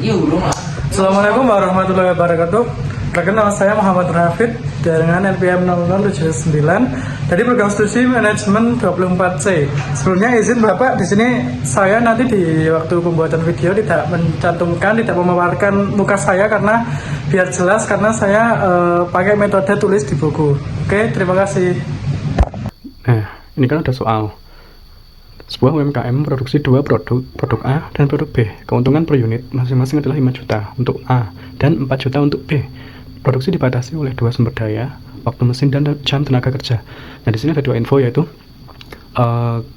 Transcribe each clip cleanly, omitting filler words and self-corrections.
Assalamualaikum warahmatullahi wabarakatuh. Perkenalkan saya Muhammad Rafid dengan NPM 0079 dari program studi manajemen 24C. Sebelumnya izin Bapak, di sini saya nanti di waktu pembuatan video tidak mencantumkan, tidak memaparkan muka saya karena biar jelas karena saya pakai metode tulis di buku. Oke, terima kasih. Nah, ini kan ada soal. Sebuah UMKM produksi dua produk A dan produk B. Keuntungan per unit masing-masing adalah 5 juta untuk A dan 4 juta untuk B. Produksi dibatasi oleh dua sumber daya, waktu mesin dan jam tenaga kerja. Nah, di sini ada dua info, yaitu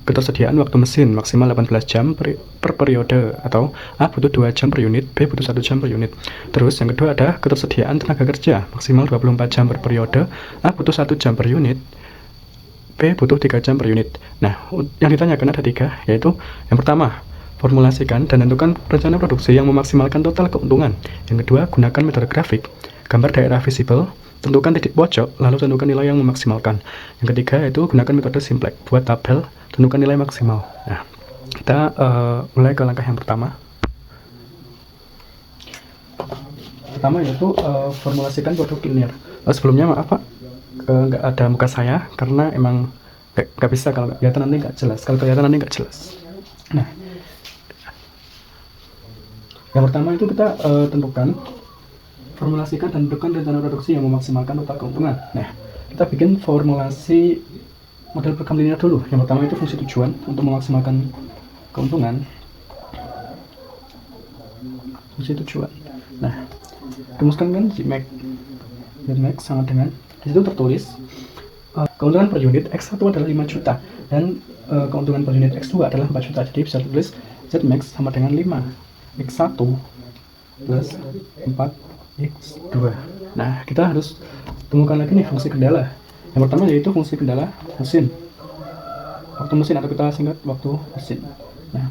ketersediaan waktu mesin maksimal 18 jam per periode, atau A butuh 2 jam per unit, B butuh 1 jam per unit. Terus yang kedua ada ketersediaan tenaga kerja maksimal 24 jam per periode, A butuh 1 jam per unit, B butuh 3 jam per unit. Nah, yang ditanyakan ada 3, yaitu yang pertama, formulasikan dan tentukan rencana produksi yang memaksimalkan total keuntungan. Yang kedua, gunakan metode grafik, gambar daerah visible, tentukan titik pojok, lalu tentukan nilai yang memaksimalkan. Yang ketiga, yaitu gunakan metode simplex, buat tabel, tentukan nilai maksimal. Nah, kita mulai ke langkah yang pertama. Pertama yaitu formulasikan produk linear. Sebelumnya maaf Pak, nggak ada muka saya karena emang nggak bisa, kalau nggak kelihatan nanti nggak jelas. Kalau kelihatan nanti nggak jelas. Nah, yang pertama itu kita formulasikan dan tentukan rencana produksi yang memaksimalkan total keuntungan. Nah, kita bikin formulasi model program linear dulu. Yang pertama itu fungsi tujuan untuk memaksimalkan keuntungan. Fungsi tujuan. Nah, rumuskan kan Gmax sama dengan, di situ tertulis keuntungan per unit X1 adalah 5 juta dan keuntungan per unit X2 adalah 4 juta. Jadi bisa tulis Zmax sama dengan 5 X1 plus 4 X2. Nah, kita harus temukan lagi nih fungsi kendala. Yang pertama yaitu fungsi kendala mesin, waktu mesin, atau kita singkat waktu mesin. Nah,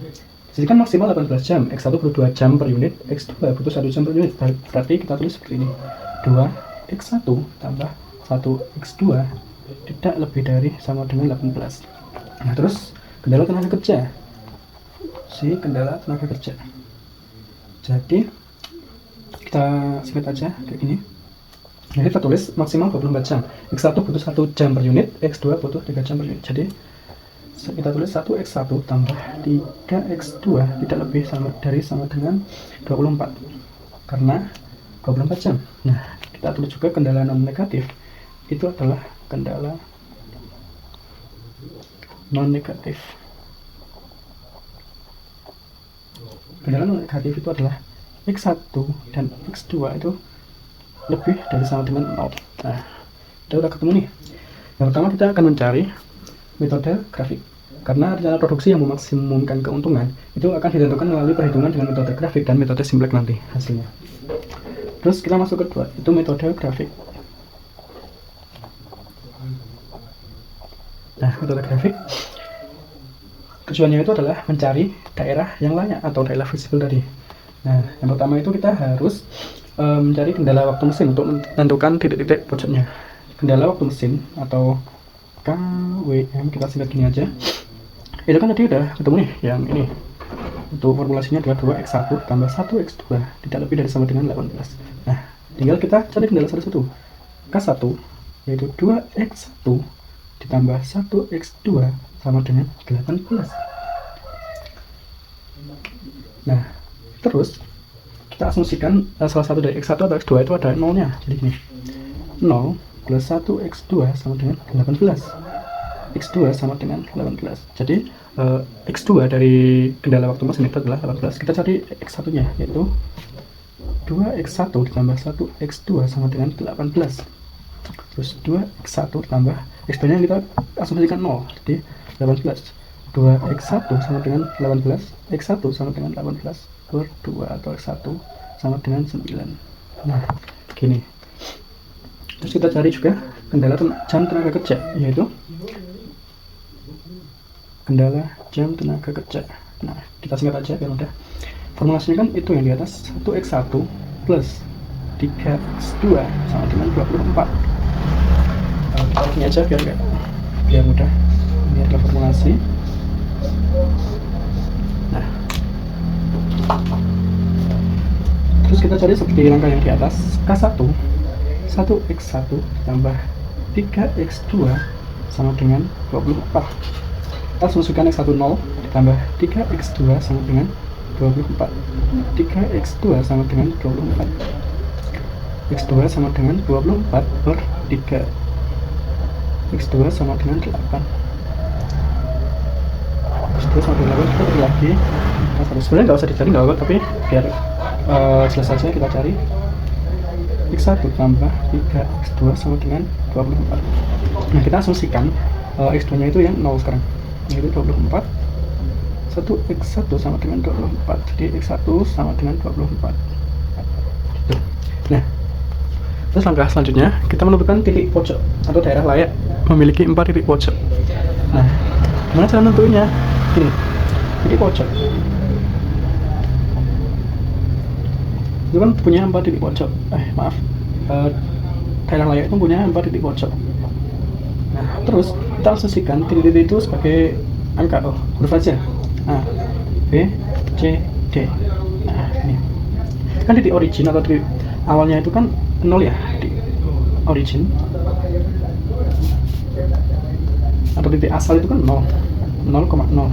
jadi kan maksimal 18 jam, X1 butuh 2 jam per unit, X2 butuh 1 jam per unit. Berarti kita tulis seperti ini, 2X1 tambah 1X2 tidak lebih dari sama dengan 18. Nah, terus kendala tenaga kerja, kendala tenaga kerja. Jadi kita singkat aja kayak gini. Jadi kita tulis maksimal 24 jam, X1 butuh 1 jam per unit, X2 butuh 3 jam per unit. Jadi kita tulis 1X1 tambah 3X2 tidak lebih sama dengan 24 karena 24 jam. Nah, kita tulis juga kendala non negatif, itu adalah kendala non negatif. Kendala non negatif itu adalah X1 dan X2 itu lebih dari sama dengan 0. Nah, kita udah ketemu nih. Yang pertama kita akan mencari metode grafik, karena rencana produksi yang memaksimumkan keuntungan itu akan ditentukan melalui perhitungan dengan metode grafik dan metode simplex nanti hasilnya. Terus kita masuk ke kedua, itu metode grafik. Nah, metode grafik tujuannya itu adalah mencari daerah yang layak atau daerah visible tadi. Nah, yang pertama itu kita harus mencari kendala waktu mesin untuk menentukan titik-titik pojoknya. Kendala waktu mesin atau KWM, kita singkat gini aja. Itu kan tadi udah ketemu nih yang ini. Untuk formulasinya adalah 2X1 tambah 1X2 tidak lebih dari sama dengan 18. Nah, tinggal kita cari kendala satu-satu. K1 yaitu 2X1 ditambah 1X2 sama dengan 18. Nah, terus kita asumsikan salah satu dari X1 atau X2 itu ada nolnya. Jadi gini, 0 plus 1X2 sama dengan 18. X2 sama dengan 18. Jadi X2 dari kendala waktu mesin itu adalah 18. Kita cari X1 nya, yaitu 2X1 ditambah 1X2 sama dengan 18. Terus 2X1 ditambah X2 nya kita asumsikan 0, jadi 18. 2X1 sama dengan 18, X1 sama dengan 18 per 2 atau X1 sama dengan 9. Nah, gini. Terus kita cari juga kendala jam tenaga kerja, yaitu kendala jam tenaga kerja. Nah, kita singkat aja biar mudah. Formulasinya kan itu yang di atas, 1X1 plus 3X2 sama dengan 24. Kita ini aja biar mudah. Ini adalah formulasi. Nah, Terus kita cari seperti langkah yang di atas. K1 1x1 tambah 3x2 sama dengan 24. Kita solusikan x1 0 ditambah 3x2 sama dengan 24. 3x2 sama dengan 24. x2 sama dengan 24 per 3. x2 sama dengan 8. x2 sama dengan 8 kita cari lagi. Sebenarnya nggak usah dicari, nggak apa, tapi biar jelas saja kita cari. x1 tambah 3x2 sama dengan 24. Nah, kita asumsikan x2 nya itu yang 0 sekarang, yaitu 24. 1x1 sama dengan 24, jadi x1 sama dengan 24 gitu. Nah, terus langkah selanjutnya kita menentukan titik pojok atau daerah layak memiliki 4 titik pojok. Nah, gimana cara menentuinya? Gini, titik pojok itu kan punya 4 titik pojok. Daerah layak itu punya 4 titik pojok. Nah, terus kita asumsikan titik-titik itu sebagai angka, huruf aja. A, B, C, D. Nah, ini kan titik origin atau titik awalnya itu kan 0 ya, di origin atau titik asal itu kan 0,0.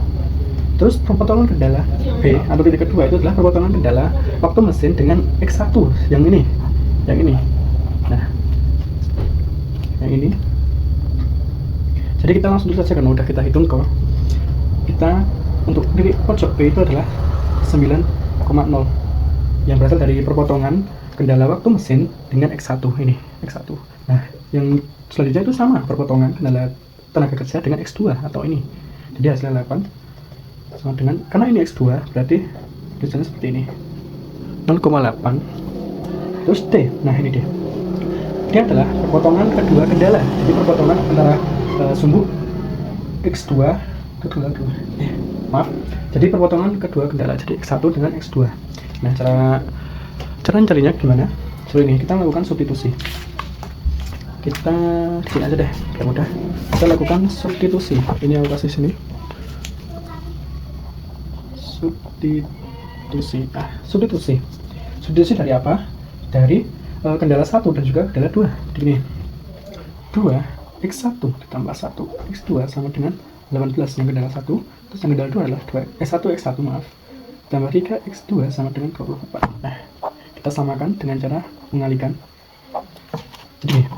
Terus perpotongan kendala B atau titik kedua itu adalah perpotongan kendala waktu mesin dengan X1 yang ini. Nah, yang ini. Jadi kita langsung saja kan udah kita hitung kok. Kita untuk titik pojok B itu adalah 9,0 yang berasal dari perpotongan kendala waktu mesin dengan X1 ini, X1. Nah, yang selanjutnya itu sama perpotongan kendala tenaga kerja dengan X2 atau ini. Jadi hasilnya 8 sama dengan, karena ini X2 berarti tulisannya seperti ini, 0,8. Terus D, nah ini D. D adalah perpotongan kedua kendala. Jadi perpotongan antara sumbu X2 jadi perpotongan kedua kendala, jadi X1 dengan X2. Nah, cara mencarinya gimana? Seperti ini, kita lakukan substitusi. Kita di sini aja deh, biar mudah. Kita lakukan substitusi. Ini aku kasih sini. Substitusi dari apa? Dari kendala 1 dan juga kendala 2. Jadi ini 2x1 ditambah 1x2 sama dengan 18 yang kendala 1, terus yang kendala 2 adalah 1x1 tambah 3x2 sama dengan 24. Nah, kita samakan dengan cara mengalihkan. Jadi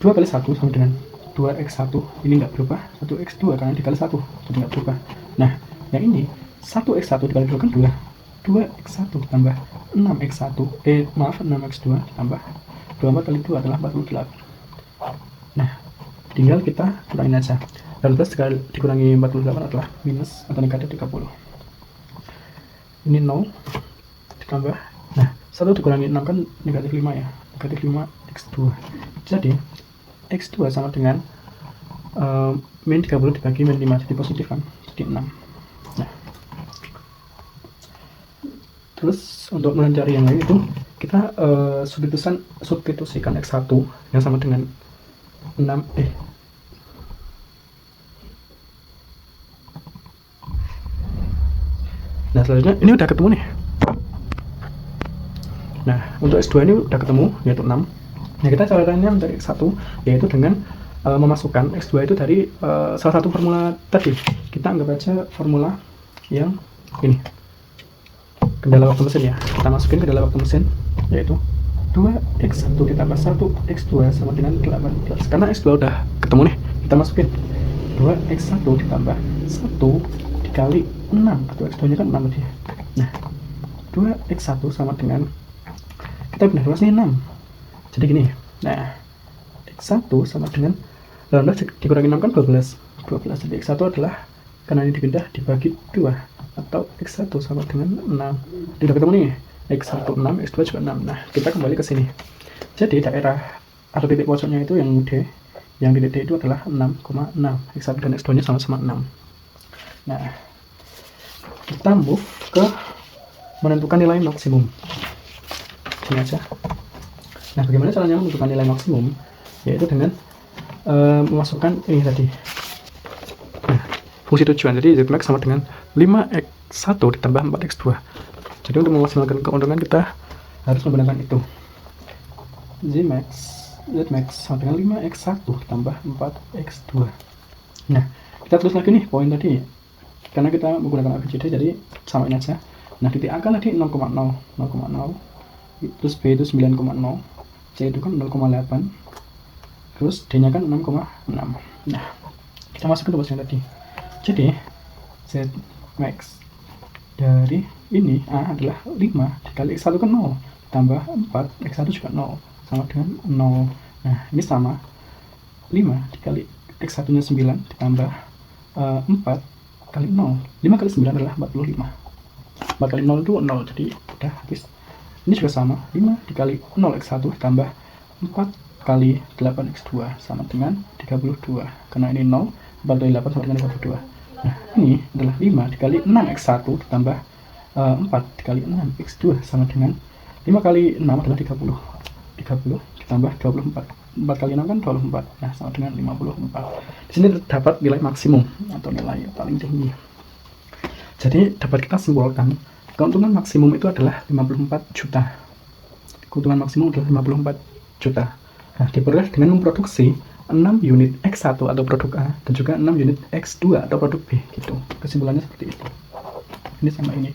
2 kali 1 sama dengan 2x1, ini nggak berubah, 1x2 karena dikali 1 jadi nggak berubah. Nah, yang ini 1x1 dikali 2 kan 2x1 tambah 6x2 tambah 24 kali 2 adalah 48. Nah, tinggal kita kurangin aja. 18 dikurangi 48 adalah minus atau negatif 30. Ini 0 ditambah, nah 1 dikurangi 6 kan negatif 5 ya, negatif 5x2. Jadi x2 sama dengan min 30 dibagi min 5, jadi positif kan, jadi 6. Nah, terus untuk mencari yang lain itu kita substitusikan x1 yang sama dengan 6 Nah, selanjutnya ini udah ketemu nih. Nah, untuk X2 ini udah ketemu, yaitu 6. Nah, kita caranya mencari X1 yaitu dengan memasukkan X2 itu dari salah satu formula tadi. Kita anggap aja formula yang ini, kendala waktu mesin ya. Kita masukin kendala waktu mesin, yaitu 2x1 ditambah 1x2 sama dengan 18. Karena X2 udah ketemu nih, kita masukin 2x1 ditambah 1 dikali 6, atau X2 nya kan 6 tadi. Nah, 2x1 sama dengan, kita pindah ruas nih 6, jadi gini. Nah, x1 sama dengan 18 dikurangi 6 kan 12. Jadi x1 adalah, karena ini dipindah, dibagi 2, atau x1 sama dengan 6. Udah ketemu nih, x1 6, x2 juga 6. Nah, kita kembali ke sini. Jadi daerah atau titik pojoknya itu yang D, yang titik D itu adalah 6,6. x1 dan x2 nya sama-sama 6. Nah, kita move ke menentukan nilai maksimum. Sini aja. Nah, bagaimana caranya menentukan nilai maksimum? Yaitu dengan memasukkan ini tadi. Nah, fungsi tujuan, jadi z max sama dengan 5x1 ditambah 4x2. Jadi untuk memaksimalkan keuntungan kita harus menggunakan itu. Zmax sama dengan 5x1 tambah 4x2. Nah, kita tulis lagi nih poin tadi. Karena kita menggunakan ABCD jadi samain aja. Nah, titik A kan tadi 0,0, terus B itu 9,0, C itu kan 0,8, terus D nya kan 6,6. Nah, kita masuk ke rumusnya tadi. Jadi Z max dari ini A adalah 5 dikali X1 kan 0 tambah 4 X1 juga 0 sama dengan 0. Nah, ini sama 5 dikali X1 nya 9 ditambah 4 kali 0. 5 kali 9 adalah 45. 4 kali 0 itu 0, jadi udah habis. Ini juga sama, 5 dikali 0x1 tambah 4 kali 8x2 sama dengan 32. Karena ini 0, 4 kali 8 sama dengan 32. Nah, ini adalah 5 dikali 6x1 ditambah 4 dikali 6x2 sama dengan 5 kali 6 adalah 30 ditambah 24. 4 kali 6 kan 24. Nah, sama dengan 54. Di sini terdapat nilai maksimum atau nilai paling tinggi. Jadi dapat kita simpulkan keuntungan maksimum itu adalah 54 juta. Keuntungan maksimum adalah 54 juta. Nah, diperoleh dengan memproduksi 6 unit X1 atau produk A dan juga 6 unit X2 atau produk B gitu. Kesimpulannya seperti itu. Ini sama ini.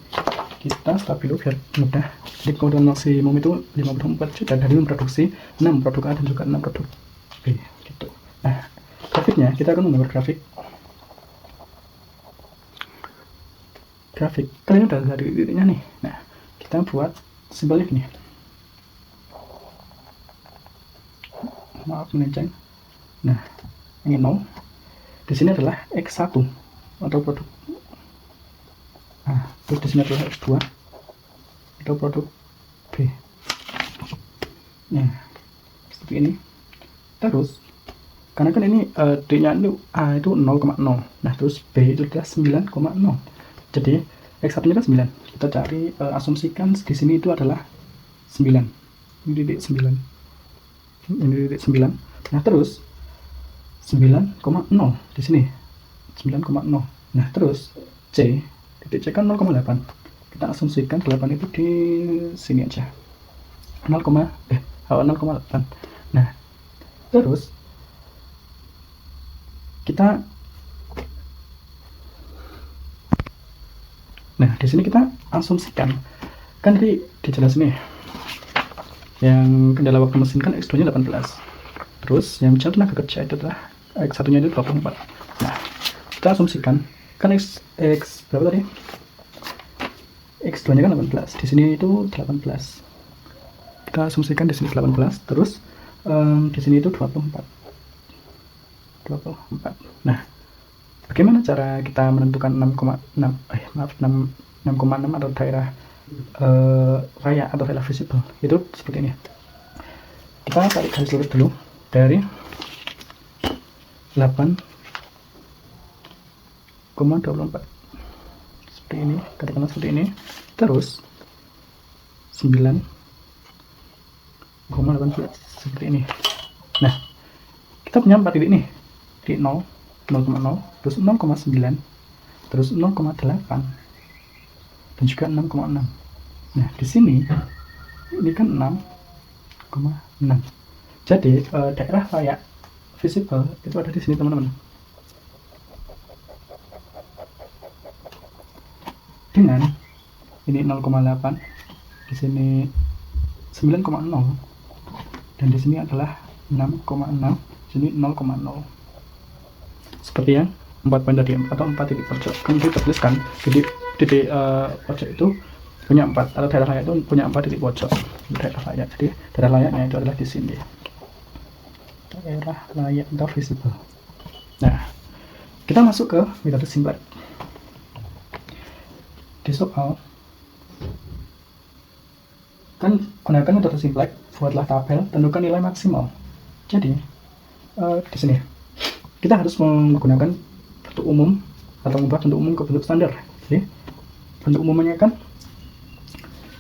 Kita stabilo biar mudah. Jadi keuntungan maksimum itu 54 juta dari memproduksi 6 produk A dan juga 6 produk B gitu. Nah, grafiknya kita akan menggambar grafik. Kali ini udah dari titiknya nih. Nah, kita buat simbolnya gini. Maaf melenceng. Nah, ini 0. Di sini adalah X1 atau produk. Nah, terus di sini adalah X2 atau produk B. Nah, seperti ini. Terus, karena kan ini D-nya itu A itu 0,0. Nah, terus B itu adalah 9,0. Jadi, X1-nya kan 9. Kita cari, asumsikan di sini itu adalah 9. Ini titik 9. Ini titik 9. Nah, terus 9,0 di sini. 9,0. Nah, terus C, titik C kan 0,8. Kita asumsikan 8 itu di sini aja. 0,8. Nah, terus kita di sini kita asumsikan kan tadi dijelasin nih yang kendala waktu mesin kan X2 nya 18, terus yang bicara tenaga kerja itu adalah X1 nya itu 24. Nah, kita asumsikan kan X berapa tadi, X2 nya kan 18, di sini itu 18, kita asumsikan di sini 18, terus di sini itu 24. Nah, bagaimana cara kita menentukan 6,6 atau daerah raya atau daerah visible? Itu seperti ini. Kita tarik garis lurus dulu dari 8,24 seperti ini, katakanlah seperti ini. Terus 9,18 seperti ini. Nah, kita punya 4 titik nih, titik 0, 0,0, terus 0,9, terus 0,8, dan juga 6,6. Nah, di sini ini kan 6,6. Jadi daerah layak visible itu ada di sini, teman-teman. Dengan ini 0,8, di sini 9,0, dan di sini adalah 6,6, di sini 0,0. Seperti yang 4 poin tadi atau 4 titik pojok. Kan dituliskan titik pojok itu punya 4, atau daerah layak itu punya 4 titik pojok. Daerah layak. Jadi daerah layaknya itu adalah di sini. Daerah layak atau visible. Nah, kita masuk ke metode simplex. Di soal kan gunakan metode simplex, buatlah tabel, tentukan nilai maksimal. Jadi di sini kita harus menggunakan bentuk umum atau mengubah bentuk umum ke bentuk standar. Jadi bentuk umumnya kan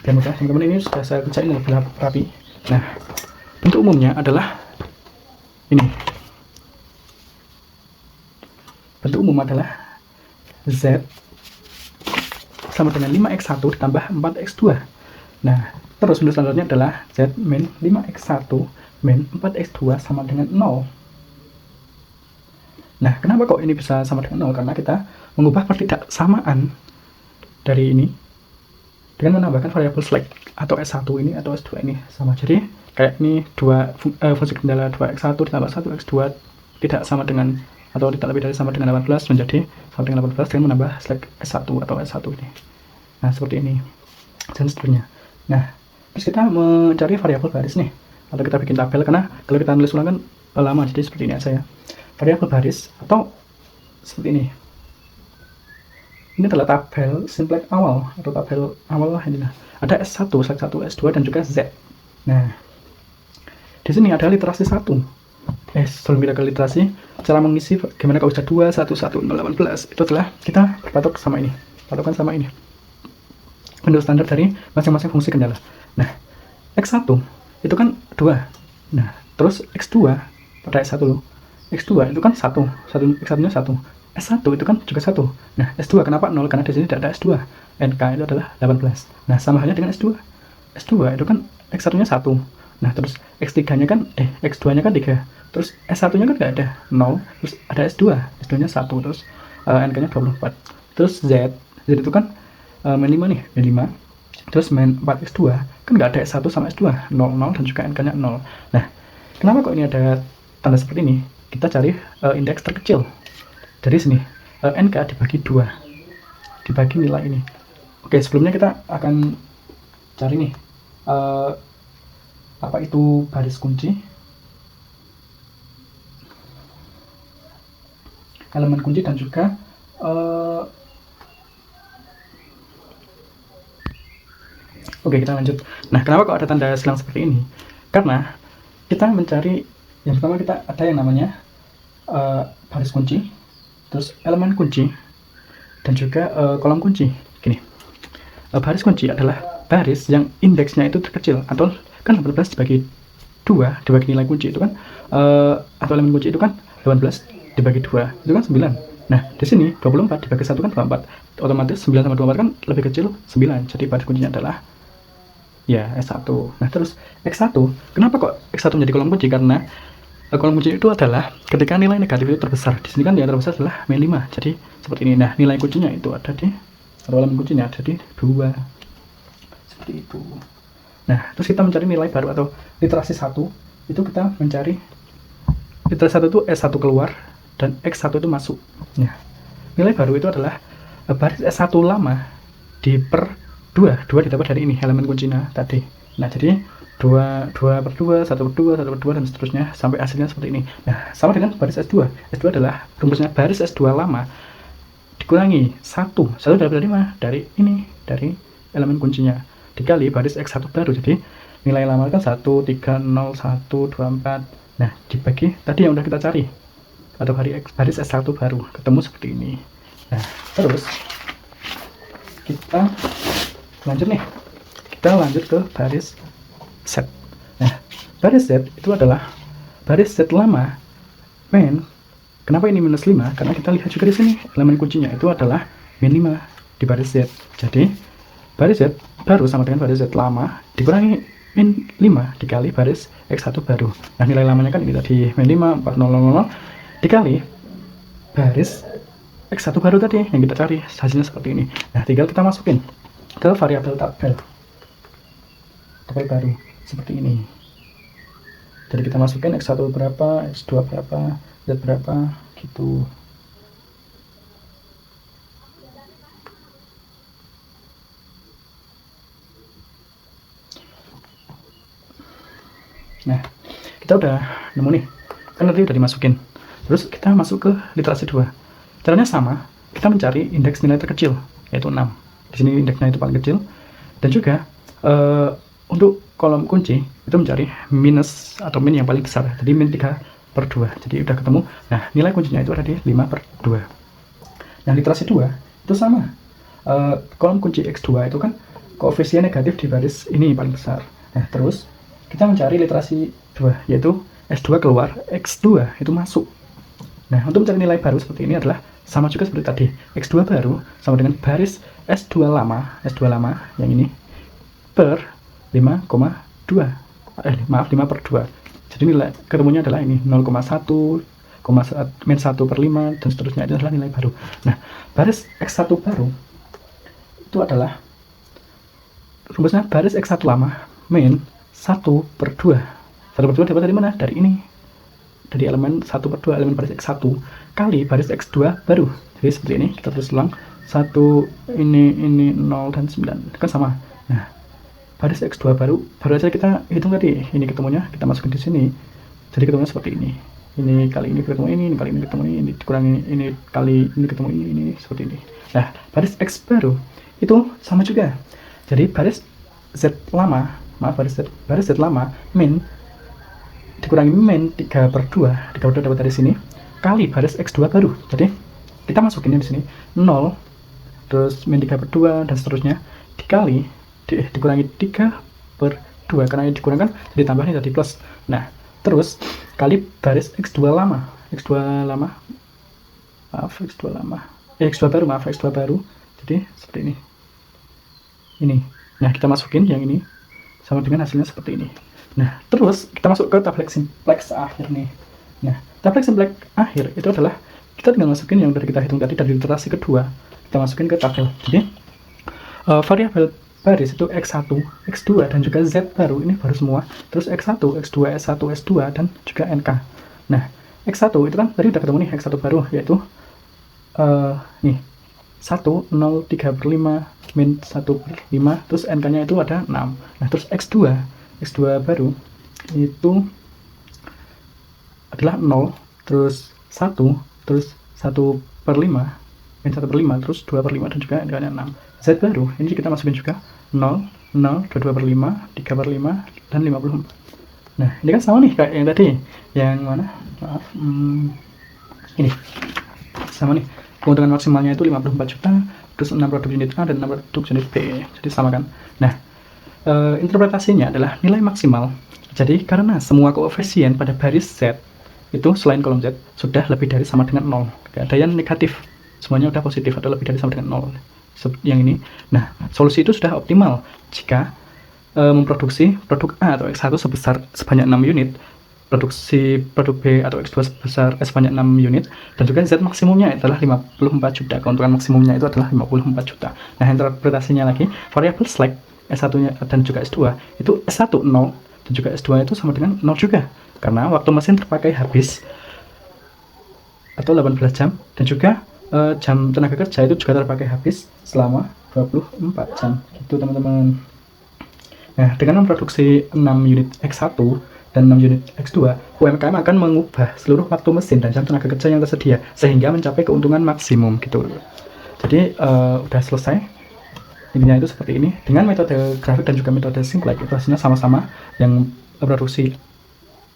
biar mudah, teman-teman, ini sudah saya kerjain lebih rapi. Nah, bentuk umumnya adalah ini. Bentuk umum adalah Z sama dengan 5x1 ditambah 4x2. Nah, terus bentuk standarnya adalah Z min 5x1 min 4x2 sama dengan 0. Nah, kenapa kok ini bisa sama dengan 0? Karena kita mengubah pertidaksamaan dari ini dengan menambahkan variabel select atau S1 ini atau S2 ini sama. Jadi, kayak ini fungsi kendala 2x1 ditambah 1x2 tidak sama dengan atau tidak lebih dari sama dengan 18 menjadi sama dengan 18 dengan menambah select S1 atau S1 ini. Nah, seperti ini. Dan seterusnya. Nah, terus kita mencari variabel baris nih. Atau kita bikin tabel, karena kalau kita nulis ulang kan lama, jadi seperti ini aja ya. Variabel baris atau seperti ini. Ini adalah tabel simplex awal atau tabel awal lah ini. Ada S1, select 1, S2 dan juga Z. Nah, di sini ada literasi 1. Sebelum kita ke literasi, cara mengisi gimana kalau bisa 2, 1, 1, 0, 18 itu adalah kita berpatok sama ini. Patokan sama ini. Bentuk standar dari masing-masing fungsi kendala. Nah, X1 itu kan 2. Nah, terus X2 pada S1 loh. X2 itu kan 1. X1-nya 1. S1 itu kan juga 1. Nah, S2 kenapa 0? Karena di sini tidak ada S2. NK itu adalah 18. Nah, sama halnya dengan S2. S2 itu kan X1-nya 1. Nah, terus X3-nya kan X2-nya kan 3. Terus S1-nya kan nggak ada 0. Terus ada S2. S2-nya 1. Terus NK-nya 24. Terus Z itu kan min 5 nih, min 5. Terus min 4x2 kan nggak ada S1 sama S2, 0, 0 dan juga NK-nya 0. Nah, kenapa kok ini ada tanda seperti ini? Kita cari indeks terkecil. Dari sini, NK dibagi 2. Dibagi nilai ini. Oke, sebelumnya kita akan cari nih, apa itu baris kunci, elemen kunci dan juga oke, kita lanjut. Nah, kenapa kok ada tanda silang seperti ini? Karena kita mencari, yang pertama kita ada yang namanya baris kunci, terus elemen kunci, dan juga kolom kunci. Gini, baris kunci adalah baris yang indeksnya itu terkecil, atau kan 18 dibagi 2 dibagi nilai kunci itu kan, atau elemen kunci itu kan 18 dibagi 2 itu kan 9. Nah, di sini 24 dibagi 1 kan 24. Otomatis 9 sama 24 kan lebih kecil 9. Jadi baris kuncinya adalah ya S1. Nah, terus X1, kenapa kok X1 menjadi kolom kunci? Karena kolom kunci itu adalah ketika nilai negatif itu terbesar. Di sini kan yang terbesar adalah min 5. Jadi seperti ini. Nah, nilai kuncinya itu ada di, atau elemen kuncinya ada di 2. Seperti itu. Nah, terus kita mencari nilai baru atau literasi 1. Itu kita mencari literasi 1 itu S1 keluar dan X1 itu masuk. Nah, nilai baru itu adalah baris S1 lama di per 2 didapat dari ini elemen kuncinya tadi. Nah, jadi 2 per 2, 1 per 2, 1 per 2 dan seterusnya sampai hasilnya seperti ini. Nah, sama dengan baris S2. S2 adalah rumusnya baris S2 lama dikurangi 1 dapat dari mana? Dari ini, dari elemen kuncinya dikali baris X1 baru. Jadi nilai lama kan 1, 3, 0, 1, 2, 4. Nah, dibagi tadi yang udah kita cari atau baris S1 baru ketemu seperti ini. Nah, terus kita lanjut nih, kita lanjut ke baris Z. Nah, baris Z itu adalah baris Z lama min, kenapa ini minus 5? Karena kita lihat juga di sini elemen kuncinya itu adalah min 5 di baris Z. Jadi baris Z baru sama dengan baris Z lama dikurangi min 5 dikali baris X1 baru. Nah, nilai lamanya kan ini tadi min 5 4000 dikali baris X1 baru tadi yang kita cari, hasilnya seperti ini. Nah, tinggal kita masukin ke variabel tabel baru seperti ini. Jadi kita masukin X1 berapa, X2 berapa, Z berapa gitu. Nah, kita udah nemu nih, kan tadi udah dimasukin. Terus kita masuk ke literasi 2. Caranya sama, kita mencari indeks nilai terkecil, yaitu 6. Di sini indeksnya itu paling kecil. Dan juga untuk kolom kunci itu mencari minus atau min yang paling besar. Jadi min 3 per 2. Jadi udah ketemu. Nah, nilai kuncinya itu ada di 5 per 2. Nah, literasi 2 itu sama. Kolom kunci X2 itu kan koefisien negatif di baris ini paling besar. Nah, terus kita mencari literasi 2, yaitu S2 keluar, X2 itu masuk. Nah, untuk mencari nilai baru seperti ini adalah sama juga seperti tadi. X2 baru sama dengan baris S2 lama yang ini per 5,2. 5 per 2. Jadi nilai ketemunya adalah ini 0,1, min 1 per 5 dan seterusnya, itu adalah nilai baru. Nah, baris X1 baru itu adalah rumusnya baris X1 lama min 1 per 2. 1 per 2 dapat dari mana? Dari ini. Dari elemen 1 per 2, elemen baris X1 kali baris X2 baru. Jadi seperti ini, kita tulis ulang. 1 ini 0 dan 9 kan sama. Nah, baris X2 baru aja kita hitung tadi. Ini ketemunya kita masukin di sini. Jadi ketemunya seperti ini. Ini kali ini ketemu ini kali ini ketemu ini dikurangi ini kali ini ketemu ini seperti ini. Nah, baris X baru itu sama juga. Jadi baris Z lama, baris Z lama min dikurangi min 3 per 2 dapat dari sini kali baris X2 baru. Jadi kita masukin di sini 0 terus min 3 per 2 dan seterusnya dikali dikurangi 3 per 2 karena ini dikurangkan jadi tambah ini tadi plus. Nah, terus kali baris X2 baru. Jadi seperti ini. Nah, kita masukin yang ini sama dengan hasilnya seperti ini. Nah, terus kita masuk ke tabel simplex akhir nih. Nah, tabel simplex akhir itu adalah kita tinggal masukin yang dari kita hitung tadi dari iterasi kedua, kita masukin ke tabel. Jadi variabel baris itu X1, X2 dan juga Z baru, ini baru semua. Terus X1, X2, S1, S2 dan juga NK. Nah, X1 itu kan tadi udah ketemu nih X1 baru, yaitu nih 1, 0, 3 per 5, min 1 per 5, terus NK nya itu ada 6. Nah, terus X2 baru itu adalah 0, terus 1, terus 1 per 5, min 1 per 5, terus 2 per 5 dan juga NK nya 6. Z baru, ini kita masukin juga 0, 0, 22 per 5, 3 per 5, dan 54. Nah, ini kan sama nih kayak yang tadi. Yang mana? Maaf. Ini. Sama nih. Keuntungan maksimalnya itu 54 juta, terus 6 produk unit A dan 6 produk unit B. Jadi sama kan? Nah, interpretasinya adalah nilai maksimal. Jadi, karena semua koefisien pada baris Z itu selain kolom Z sudah lebih dari sama dengan 0. Tidak ada yang negatif. Semuanya sudah positif atau lebih dari sama dengan 0. Yang ini. Nah, solusi itu sudah optimal jika memproduksi produk A atau X1 sebanyak 6 unit, produksi produk B atau X2 sebanyak 6 unit, dan juga Z maksimumnya adalah 54 juta. Keuntungan maksimumnya itu adalah 54 juta. Nah, interpretasinya lagi, variabel slack S1-nya dan juga S2 itu S1 0 dan juga S2 itu sama dengan 0 juga. Karena waktu mesin terpakai habis atau 18 jam dan juga jam tenaga kerja itu juga terpakai habis selama 24 jam gitu teman-teman. Nah, dengan memproduksi 6 unit X1 dan 6 unit X2, UMKM akan mengubah seluruh waktu mesin dan jam tenaga kerja yang tersedia sehingga mencapai keuntungan maksimum gitu. Jadi udah selesai. Intinya itu seperti ini. Dengan metode grafik dan juga metode simplex itu hasilnya sama-sama. Yang produksi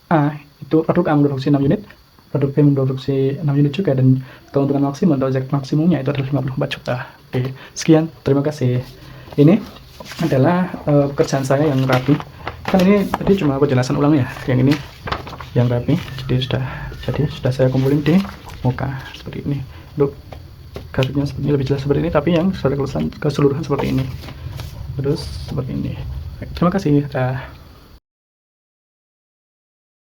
A itu produk A memproduksi 6 unit, produk B memproduksi 6 unit juga, dan keuntungan maksimum atau Z maksimumnya itu adalah 54 juta. Oke, sekian, terima kasih. Ini adalah pekerjaan saya yang rapi. Kan ini tadi cuma penjelasan ulang ya, yang ini yang rapi. Jadi sudah saya kumpulin di muka seperti ini. Untuk grafiknya seperti ini, lebih jelas seperti ini, tapi yang secara keseluruhan seperti ini. Terus seperti ini. Terima kasih.